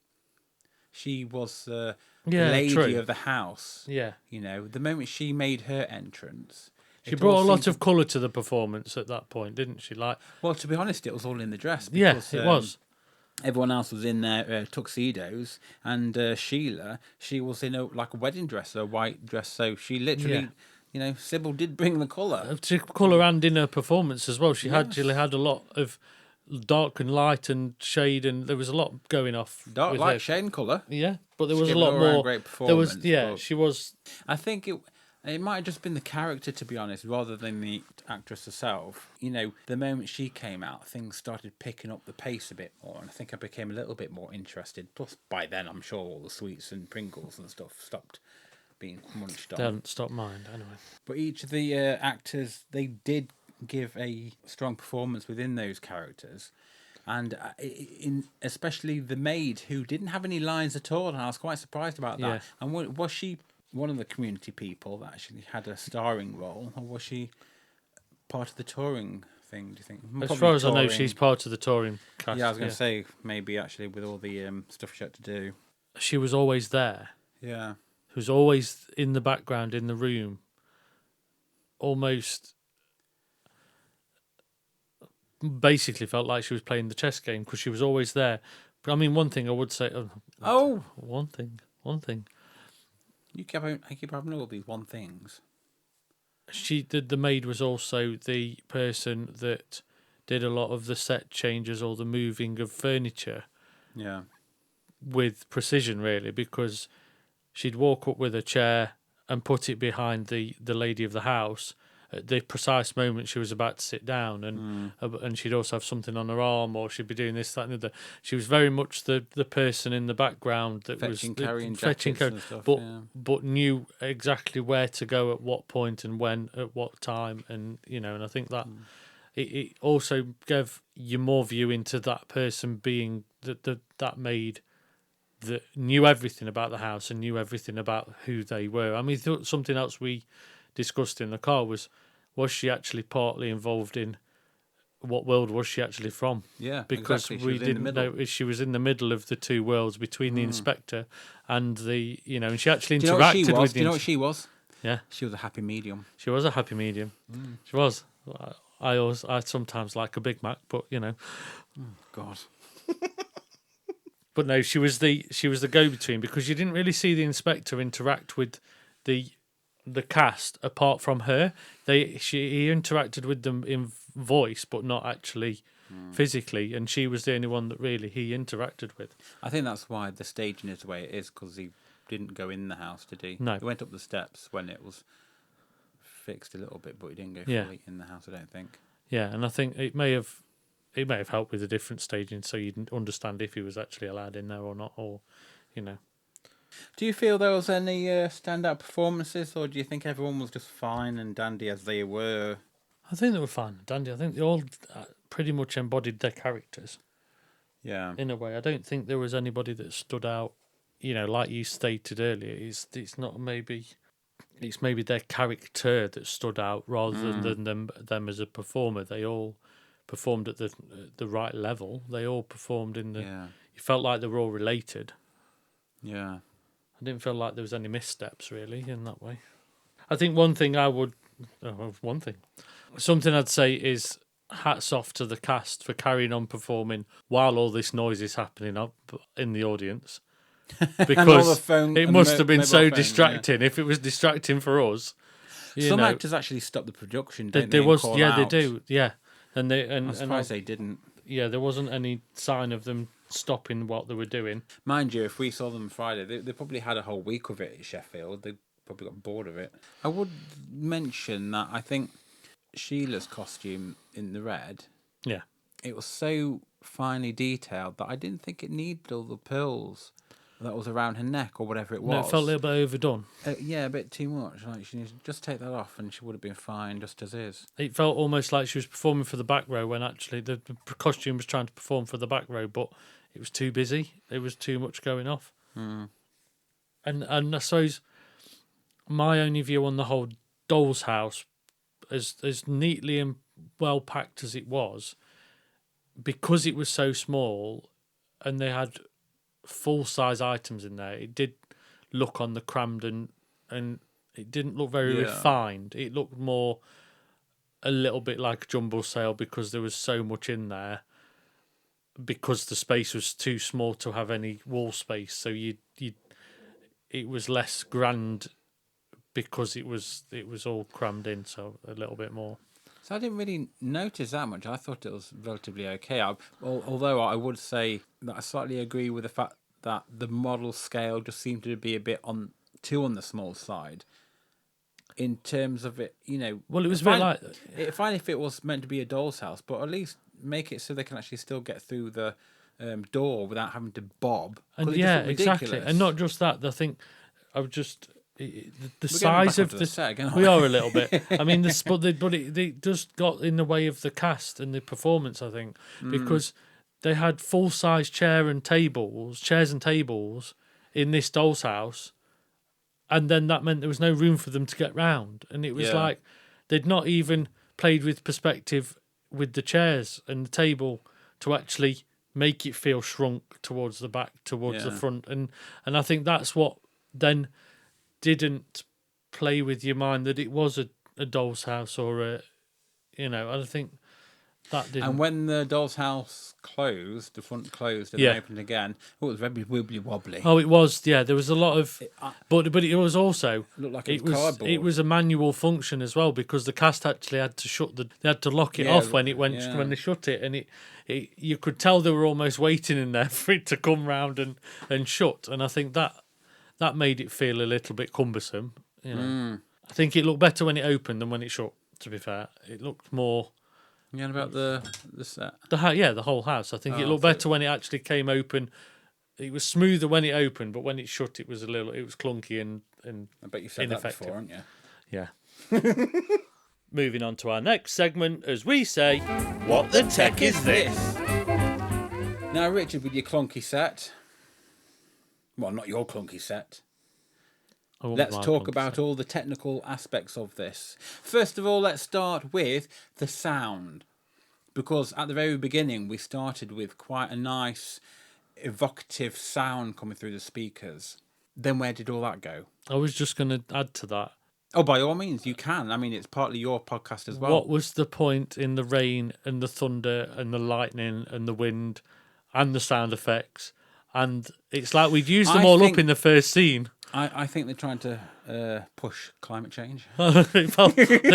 She was the lady of the house. Yeah. The moment she made her entrance, she brought a lot of colour to the performance at that point, didn't she? Well, to be honest, it was all in the dress. Because, it was. Everyone else was in their tuxedos, and Sheila, she was in a wedding dress, a white dress. So she literally, Sybil did bring the colour. Colour and in her performance as well. She actually had a lot of dark and light and shade, and there was a lot going off. Dark, light, shade, and colour. Yeah, but there was a lot more. Great performance. She was. I think it might have just been the character, to be honest, rather than the actress herself. The moment she came out, things started picking up the pace a bit more, and I think I became a little bit more interested. Plus, by then, I'm sure all the sweets and Pringles and stuff stopped being munched on. They hadn't stopped mind, anyway. But each of the actors, they did give a strong performance within those characters. And especially the maid, who didn't have any lines at all, and I was quite surprised about that. Yeah. And was she one of the community people that actually had a starring role, or was she part of the touring thing, do you think? As far as I know, she's part of the touring cast. Yeah, I was going to say, maybe actually with all the stuff she had to do. She was always there. Yeah. She was always in the background, in the room. Almost basically felt like she was playing the chess game because she was always there. But I mean, one thing I would say... One thing. You keep having all these one things. The maid was also the person that did a lot of the set changes or the moving of furniture. Yeah. With precision, really, because she'd walk up with a chair and put it behind the lady of the house, at the precise moment she was about to sit down, and she'd also have something on her arm, or she'd be doing this, that, and the other. She was very much the person in the background that fetching, was carrying fetching, jackets and stuff, but knew exactly where to go at what point and when at what time, and and I think that it also gave you more view into that person being that maid that knew everything about the house and knew everything about who they were. I mean, something else we discussed in the car was she actually partly involved in what world was she actually from? Yeah, because exactly. we didn't know she was in the middle of the two worlds between the inspector and the and she actually interacted with. Do you know what she was? Yeah, she was a happy medium. She was a happy medium. She was. I sometimes like a Big Mac, but Oh, God. But no, she was the go-between, because you didn't really see the inspector interact with the cast apart from her. He interacted with them in voice, but not actually physically, and she was the only one that really he interacted with. I think that's why the staging is the way it is, because he didn't go in the house, did he? No, he went up the steps when it was fixed a little bit, but he didn't go fully in the house, I don't think. Yeah, and I think it may have helped with the different staging, so you didn't understand if he was actually allowed in there or not, or. Do you feel there was any standout performances, or do you think everyone was just fine and dandy as they were? I think they were fine and dandy. I think they all pretty much embodied their characters. Yeah. In a way, I don't think there was anybody that stood out. Like you stated earlier, it's not maybe. It's maybe their character that stood out rather than them as a performer. They all performed at the right level. They all performed in the. Yeah. You felt like they were all related. Yeah. I didn't feel like there was any missteps really in that way. I think something I'd say is hats off to the cast for carrying on performing while all this noise is happening up in the audience. Because it must have been so distracting. Yeah. If it was distracting for us, some actors actually stop the production. Don't they? They do. Yeah, and I'm surprised they didn't. Yeah, there wasn't any sign of them stopping what they were doing. Mind you, if we saw them Friday, they probably had a whole week of it at Sheffield. They probably got bored of it. I would mention that I think Sheila's costume in the red, it was so finely detailed that I didn't think it needed all the pearls that was around her neck or whatever it was. No, it felt a little bit overdone. Yeah, a bit too much. Like, she needed to just take that off and she would have been fine just as is. It felt almost like she was performing for the back row when actually the costume was trying to perform for the back row, but it was too busy. There was too much going off. And I suppose my only view on the whole doll's house, as neatly and well packed as it was, because it was so small and they had full-size items in there, it did look on the crammed and it didn't look very refined. It looked more a little bit like a jumble sale because there was so much in there, because the space was too small to have any wall space, so it was less grand because it was all crammed in, so a little bit more. So I didn't really notice that much. I thought it was relatively okay. Although I would say that I slightly agree with the fact that the model scale just seemed to be a bit on the small side. In terms of it, Well, it was fine, a bit like... Fine if it was meant to be a doll's house, but at least make it so they can actually still get through the door without having to bob. And yeah, exactly. And not just that, I think I would just... The size of the set again, we are a little bit. I mean, but it just got in the way of the cast and the performance, I think, because they had full-size chairs and tables in this doll's house, and then that meant there was no room for them to get round, and it was like they'd not even played with perspective with the chairs and the table to actually make it feel shrunk towards the back, towards the front, and I think that's what then didn't play with your mind, that it was a doll's house or a, I think that didn't. And when the doll's house closed, the front closed and then opened again, it was very wibbly wobbly. Oh, it was, yeah. There was a lot of, but it was also, it looked like it was cardboard. It was a manual function as well, because the cast actually had to they had to lock it off when they shut it, and it you could tell they were almost waiting in there for it to come round and shut, and I think that made it feel a little bit cumbersome. I think it looked better when it opened than when it shut. To be fair, it looked more. Yeah, about the set. The whole house. I think it looked better when it actually came open. It was smoother when it opened, but when it shut, it was clunky and I bet you've said ineffective. that before, haven't you? Yeah. Moving on to our next segment, as we say, what the tech is this? Now, Richard, with your clunky set. Well, not your clunky set. Let's talk about all the technical aspects of this. First of all, let's start with the sound. Because at the very beginning, we started with quite a nice, evocative sound coming through the speakers. Then where did all that go? I was just going to add to that. Oh, by all means, you can. I mean, it's partly your podcast as well. What was the point in the rain and the thunder and the lightning and the wind and the sound effects? And it's like we'd used them all up in the first scene. I think they're trying to push climate change. I think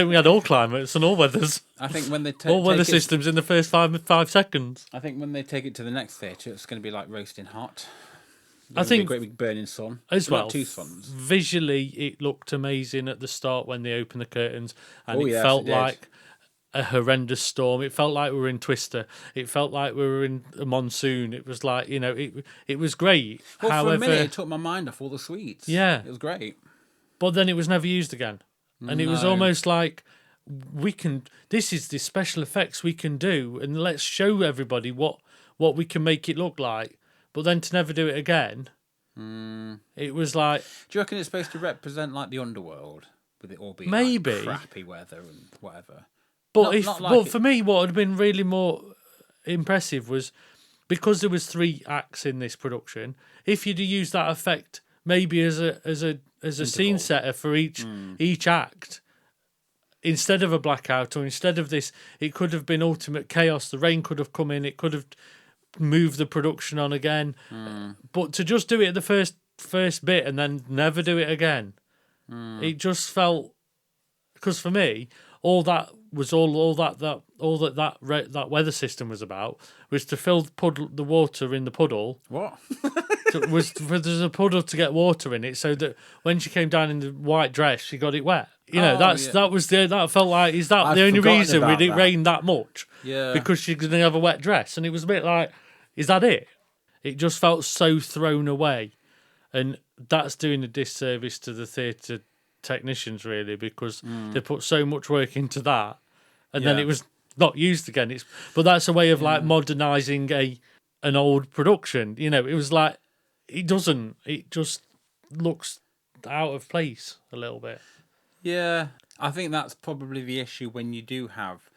we had all climates and all weathers. I think when they all weather systems in the first 5 seconds. I think when they take it to the next theatre, it's going to be like roasting hot. I think a great big burning sun as well. Not 2 suns. Visually, it looked amazing at the start when they opened the curtains, and it felt like a horrendous storm. It felt like we were in Twister. It felt like we were in a monsoon. It was like, it was great. Well, however, for a minute, it took my mind off all the sweets. Yeah, it was great. But then it was never used again, and it was almost like this is the special effects we can do, and let's show everybody what we can make it look like. But then to never do it again, it was like. Do you reckon it's supposed to represent like the underworld, with it all being maybe like crappy weather and whatever? But for me, what would have been really more impressive was because there was 3 acts in this production. If you'd have used that effect maybe as a scene setter for each act, instead of a blackout or instead of this, it could have been ultimate chaos. The rain could have come in. It could have moved the production on again. But to just do it at the first bit and then never do it again, it just felt, because for me, all that weather system was about was to fill the water in the puddle. What? There's a puddle to get water in it, so that when she came down in the white dress, she got it wet. That felt like, is that the only reason we didn't rain that much? Yeah, because she's gonna have a wet dress, and it was a bit like, is that it? It just felt so thrown away, and that's doing a disservice to the theatre technicians, really, because they put so much work into that, and then it was not used again. But that's a way of like modernising an old production. It was like it just looks out of place a little bit. Yeah, I think that's probably the issue when you do have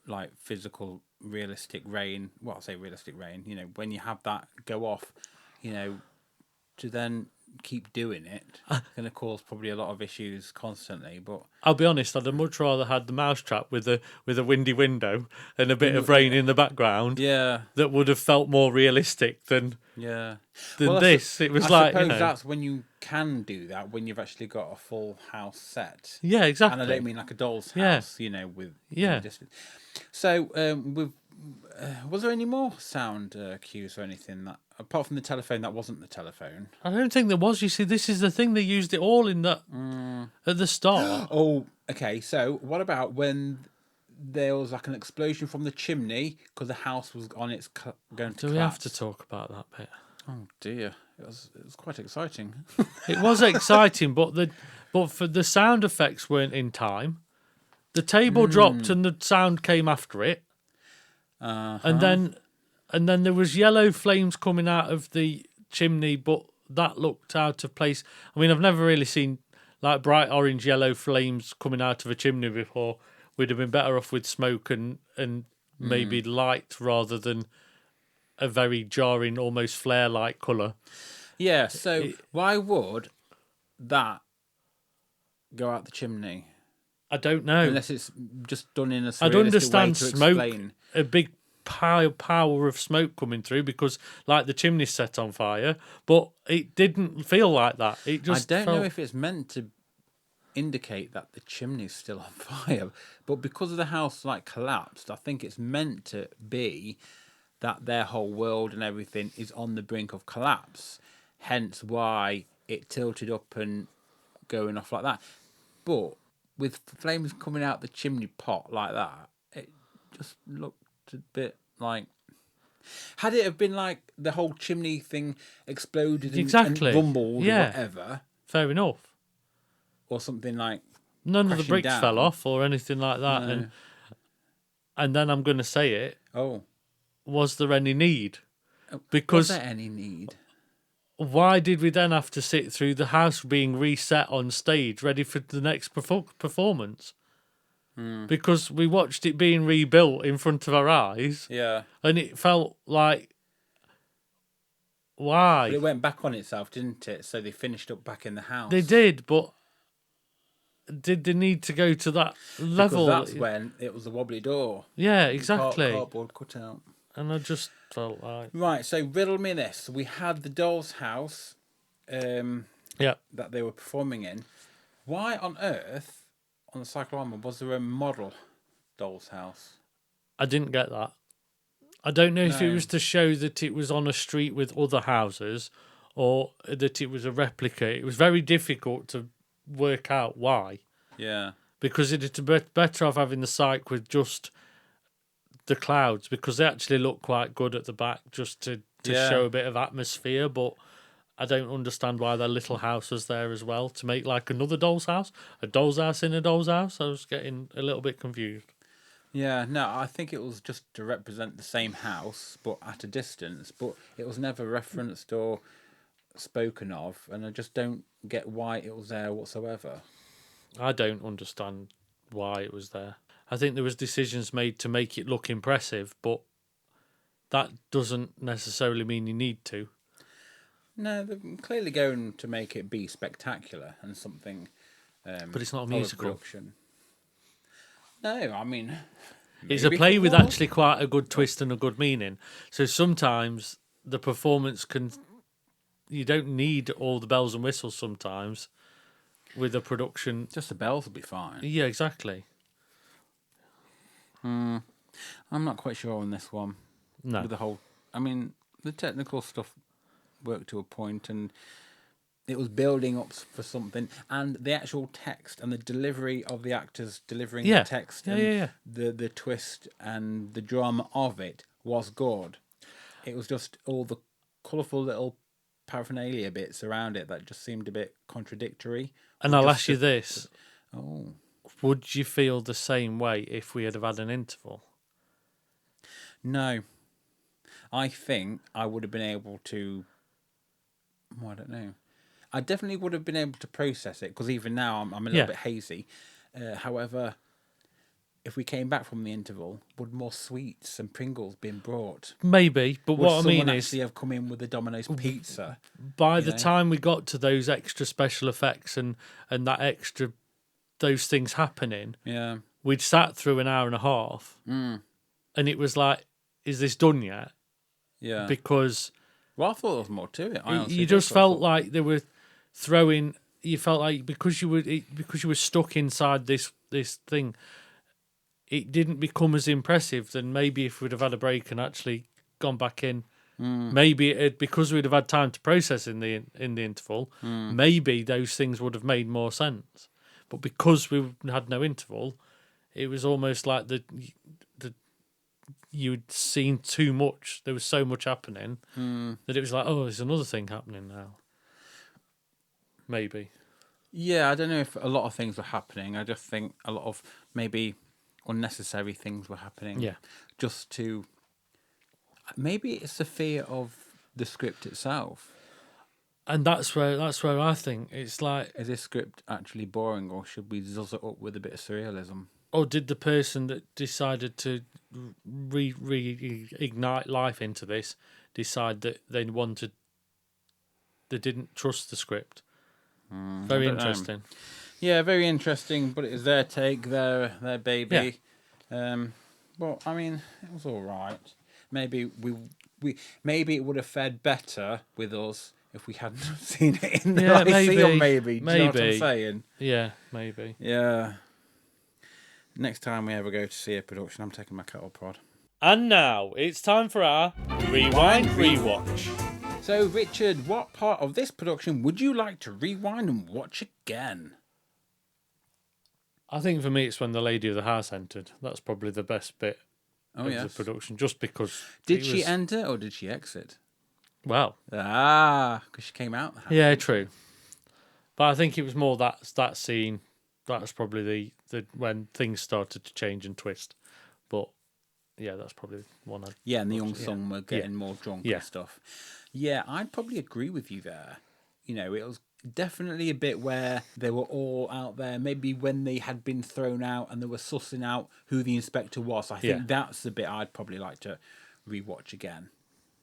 like physical realistic rain. Well, I'll say realistic rain. When you have that go off, to then keep doing it, it's going to cause probably a lot of issues constantly. But I'll be honest, I'd have much rather had the mousetrap with a windy window and a bit of rain in the background. Yeah, that would have felt more realistic than this. It was I suppose that's when you can do that, when you've actually got a full house set. Yeah, exactly. And I don't mean like a doll's house. With distance. So was there any more sound cues or anything that, apart from the telephone, that wasn't the telephone? I don't think there was. You see, this is the thing, they used it all in that at the start. Oh, okay. So what about when there was like an explosion from the chimney because the house was on its going to collapse? Do we have to talk about that bit? Oh dear, it was quite exciting. It was exciting, but for the sound effects weren't in time. The table dropped and the sound came after it. And then there was yellow flames coming out of the chimney, but that looked out of place. I mean, I've never really seen like bright orange yellow flames coming out of a chimney before. We'd have been better off with smoke and maybe light rather than a very jarring, almost flare-like colour. Yeah, so why would that go out the chimney? I don't know. Unless it's just done in a surrealistic I'd understand way to smoke, explain. a big power of smoke coming through, because like the chimney's set on fire, but it didn't feel like that. It just I don't know if it's meant to indicate that the chimney's still on fire, but because of the house like collapsed, I think it's meant to be that their whole world and everything is on the brink of collapse, hence why it tilted up and going off like that. But with flames coming out the chimney pot like that, it just looked a bit like. Had it have been like the whole chimney thing exploded and rumbled or whatever. Fair enough. Or something like none of the bricks fell off or anything like that. No. And then I'm going to say it. Oh. Was there any need? Because was there any need? Why did we then have to sit through the house being reset on stage, ready for the next performance? Because we watched it being rebuilt in front of our eyes. Yeah. And it felt like, why? But it went back on itself, didn't it? So they finished up back in the house. They did, but did they need to go to that level? Because that's when it was a wobbly door. Yeah, exactly. Cardboard cut out. And I just felt like... Right, so riddle me this. We had the doll's house that they were performing in. Why on earth, on the cyclorama, was there a model doll's house? I didn't get that. I don't know if it was to show that it was on a street with other houses or that it was a replica. It was very difficult to work out why. Yeah. Because it'd be better off having the cyc with just the clouds, because they actually look quite good at the back just to show a bit of atmosphere, but I don't understand why their little house was there as well, to make like another doll's house, a doll's house in a doll's house. I was getting a little bit confused. Yeah, no, I think it was just to represent the same house, but at a distance, but it was never referenced or spoken of, and I just don't get why it was there whatsoever. I don't understand why it was there. I think there was decisions made to make it look impressive, but that doesn't necessarily mean you need to. No, they're clearly going to make it be spectacular and something. But it's not a musical. Production. No, I mean... It's a play with actually quite a good twist and a good meaning. So sometimes the performance can... You don't need all the bells and whistles sometimes with a production. Just the bells will be fine. Yeah, exactly. I'm not quite sure on this one. No. With the whole... I mean, the technical stuff worked to a point, and it was building up for something, and the actual text and the delivery of the actors delivering the text and the twist and the drama of it was good. It was just all the colourful little paraphernalia bits around it that just seemed a bit contradictory. And I'll ask you this. Oh. Would you feel the same way if we had had an interval? No. I think I would have been able to... I don't know. I definitely would have been able to process it, because even now I'm a little bit hazy. However, if we came back from the interval, would more sweets and Pringles been brought? Maybe, but would what I mean is... someone actually have come in with the Domino's pizza? By the time we got to those extra special effects and that extra... those things happening, we'd sat through an hour and a half, and it was like, is this done yet? Yeah. Because... Well, I thought there was more to it. You just felt like they were throwing... You felt like because you were stuck inside this thing, it didn't become as impressive than maybe if we'd have had a break and actually gone back in. Maybe because we'd have had time to process in the interval, maybe those things would have made more sense. But because we had no interval, it was almost like you'd seen too much. There was so much happening that it was like, oh, there's another thing happening now. Maybe. Yeah, I don't know if a lot of things were happening. I just think a lot of maybe unnecessary things were happening. Yeah. Just to... Maybe it's the fear of the script itself. And that's where I think it's like... Is this script actually boring, or should we zuzz it up with a bit of surrealism? Or did the person that decided to reignite life into this decide that they didn't trust the script? Very interesting. Yeah, very interesting, but it was their take, their baby. Yeah. Well, I mean, it was all right. Maybe maybe it would have fared better with us if we hadn't seen it in the Lyceum, maybe. Do you know what I'm saying? Yeah, maybe. Yeah. Next time we ever go to see a production, I'm taking my kettle prod. And now it's time for our Rewind Rewatch. So, Richard, what part of this production would you like to rewind and watch again? I think for me, it's when the lady of the house entered. That's probably the best bit of the production, just because. Did she enter or did she exit? Well, because she came out the house. Yeah, true. But I think it was more that scene. That was probably the when things started to change and twist. But yeah, that's probably one. And the young son were getting more drunk and stuff. Yeah, I'd probably agree with you there. You know, it was definitely a bit where they were all out there. Maybe when they had been thrown out and they were sussing out who the inspector was. I think that's the bit I'd probably like to rewatch again.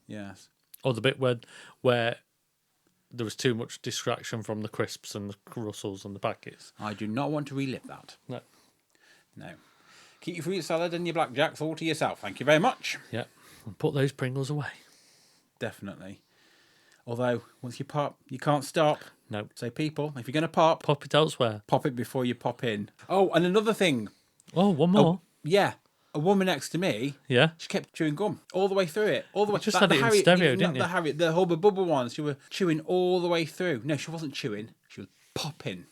Yes. Or the bit where there was too much distraction from the crisps and the Russells and the packets. I do not want to relive that. No. Keep your fruit salad and your blackjacks all to yourself. Thank you very much. Yeah. And put those Pringles away. Definitely. Although, once you pop, you can't stop. No. So, people, if you're going to pop it elsewhere. Pop it before you pop in. Oh, and another thing. Oh, one more. A woman next to me. Yeah. She kept chewing gum all the way through it. All the way. You just had it in stereo, didn't you? The Harriet, the Hubba Bubba ones. She was chewing all the way through. No, she wasn't chewing. She was popping.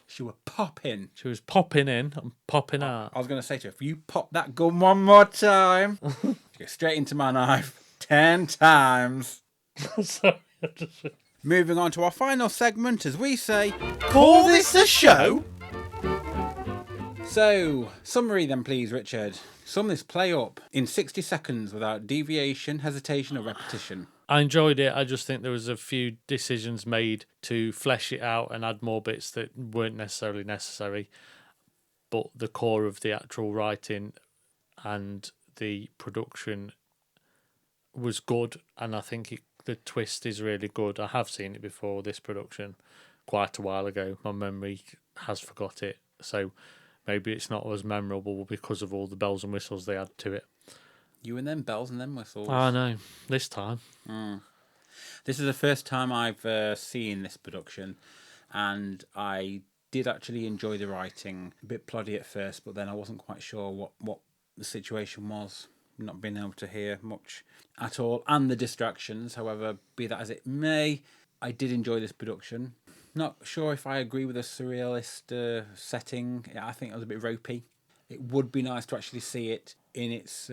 She was popping. She was popping in and popping out. I was going to say to her, if you pop that gum one more time, you go straight into my knife 10 times. Sorry. Moving on to our final segment, as we say, call this a show? So, summary then please, Richard. Sum this play up in 60 seconds without deviation, hesitation or repetition. I enjoyed it. I just think there was a few decisions made to flesh it out and add more bits that weren't necessarily necessary. But the core of the actual writing and the production was good, and I think the twist is really good. I have seen it before, this production, quite a while ago. My memory has forgot it, so maybe it's not as memorable because of all the bells and whistles they add to it. You and them bells and them whistles. I know, this time. This is the first time I've seen this production, and I did actually enjoy the writing. A bit ploddy at first, but then I wasn't quite sure what the situation was. Not being able to hear much at all, and the distractions. However, be that as it may, I did enjoy this production. Not sure if I agree with the surrealist setting. I think it was a bit ropey. It would be nice to actually see it in its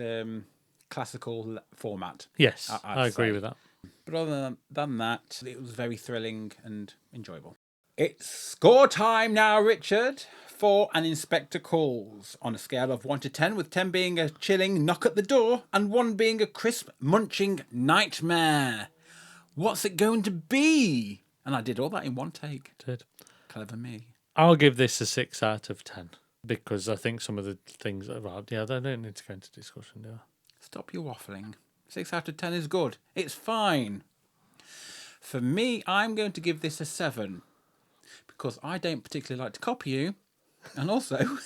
classical format. Yes, I agree with that. But other than that, it was very thrilling and enjoyable. It's score time now, Richard, for an Inspector Calls on a scale of 1 to 10, with 10 being a chilling knock at the door and 1 being a crisp, munching nightmare. What's it going to be? And I did all that in one take. Did. Clever me. I'll give this a 6 out of 10 because I think some of the things that are they don't need to go into discussion, do I? Stop your waffling. 6 out of 10 is good. It's fine. For me, I'm going to give this a 7 because I don't particularly like to copy you. And also,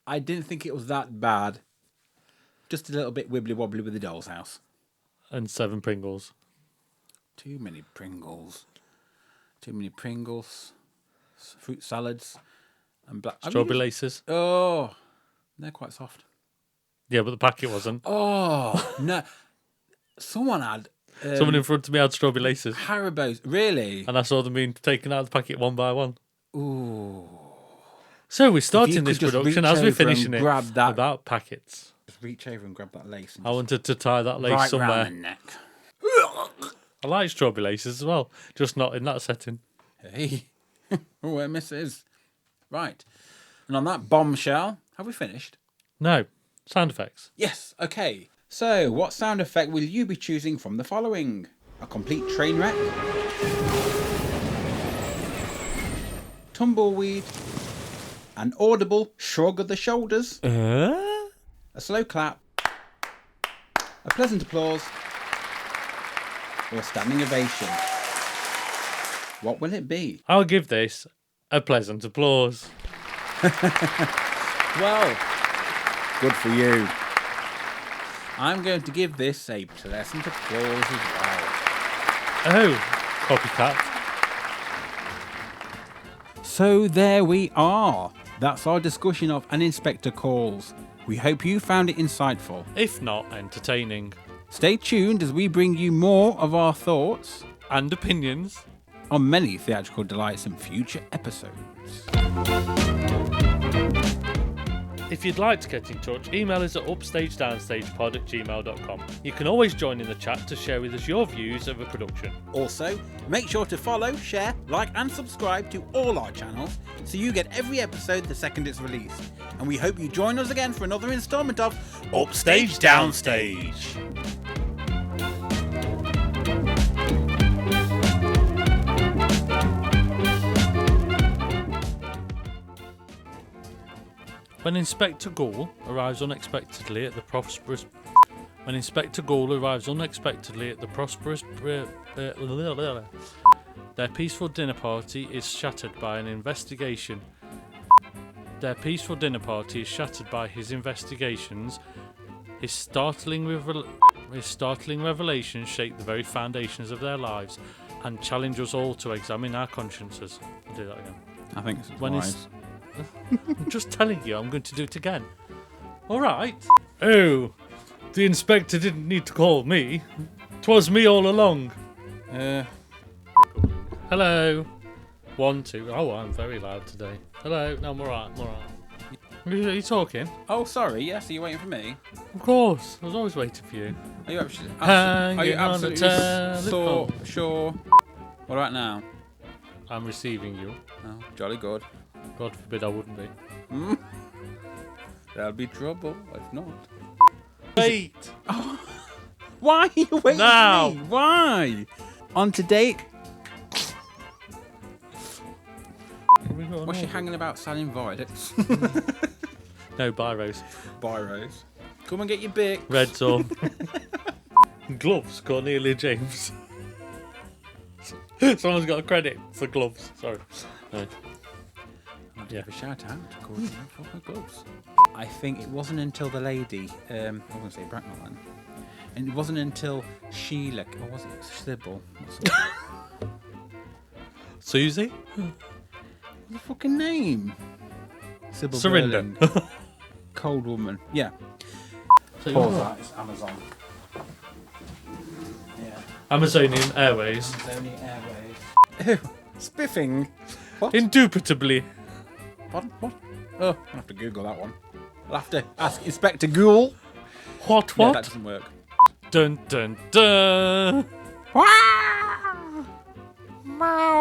I didn't think it was that bad. Just a little bit wibbly-wobbly with the doll's house. And 7 Pringles. Too many Pringles. Fruit salads. And black... Strawberry laces. Oh, they're quite soft. Yeah, but the packet wasn't. Oh, no. Someone had... Someone in front of me had strawberry laces. Haribo's. Really? And I saw them being taken out of the packet one by one. Ooh. So we're starting this production as we're finishing it without packets. Just reach over and grab that lace. I wanted to tie that lace right somewhere. round the neck. I like strawberry laces as well, just not in that setting. Hey. Oh, it misses. Right. And on that bombshell, have we finished? No. Sound effects. Yes. Okay. So, what sound effect will you be choosing from the following? A complete train wreck? Tumbleweed? An audible shrug of the shoulders? A slow clap? A pleasant applause? Or a standing ovation? What will it be? I'll give this a pleasant applause. Well, good for you. I'm going to give this a pleasant applause as well. Oh, copycat. So there we are. That's our discussion of An Inspector Calls. We hope you found it insightful. If not, entertaining. Stay tuned as we bring you more of our thoughts and opinions on many theatrical delights and future episodes. If you'd like to get in touch, email us at upstagedownsstagepod@gmail.com. You can always join in the chat to share with us your views of a production. Also, make sure to follow, share, like and subscribe to all our channels so you get every episode the second it's released. And we hope you join us again for another instalment of Upstage Downstage. When Inspector Ghoul arrives unexpectedly at the prosperous... Their peaceful dinner party is shattered by an investigation. Their peaceful dinner party is shattered by his investigations. His startling revelations shake the very foundations of their lives and challenge us all to examine our consciences. I'll do that again. I think it's wise. I'm just telling you, I'm going to do it again. All right. Oh, the inspector didn't need to call me. 'Twas me all along. Hello. 1, 2. Oh, I'm very loud today. Hello. No, I'm all right. Are you talking? Oh, sorry. Yes, are you waiting for me? Of course. I was always waiting for you. Are you absolutely sure? What about now? I'm receiving you. Oh, jolly good. God forbid I wouldn't be. There'll be trouble if not. Wait! Oh, why are you waiting now? for me? Why? On today... What's she hanging about selling violets? No, biros. Biros. Come and get your bic. Reds on. Gloves, Cornelia James. Someone's got a credit for gloves. Sorry. No. Yeah. Give a shout out to Courtney for her gloves. I think it wasn't until the lady, I was going to say Bracknell then, and it wasn't until Sheila, or was it Sybil? Susie? What's the fucking name? Sybil Surinder. Cold woman. Yeah. So Pause that. It's Amazon. Yeah. Amazonian Airways. Amazonian Airways. Ew. Spiffing. What? Indubitably. What? Oh, I'll have to Google that one. I'll have to ask Inspector Ghoul. What? Yeah, that doesn't work. Dun dun dun. Meow.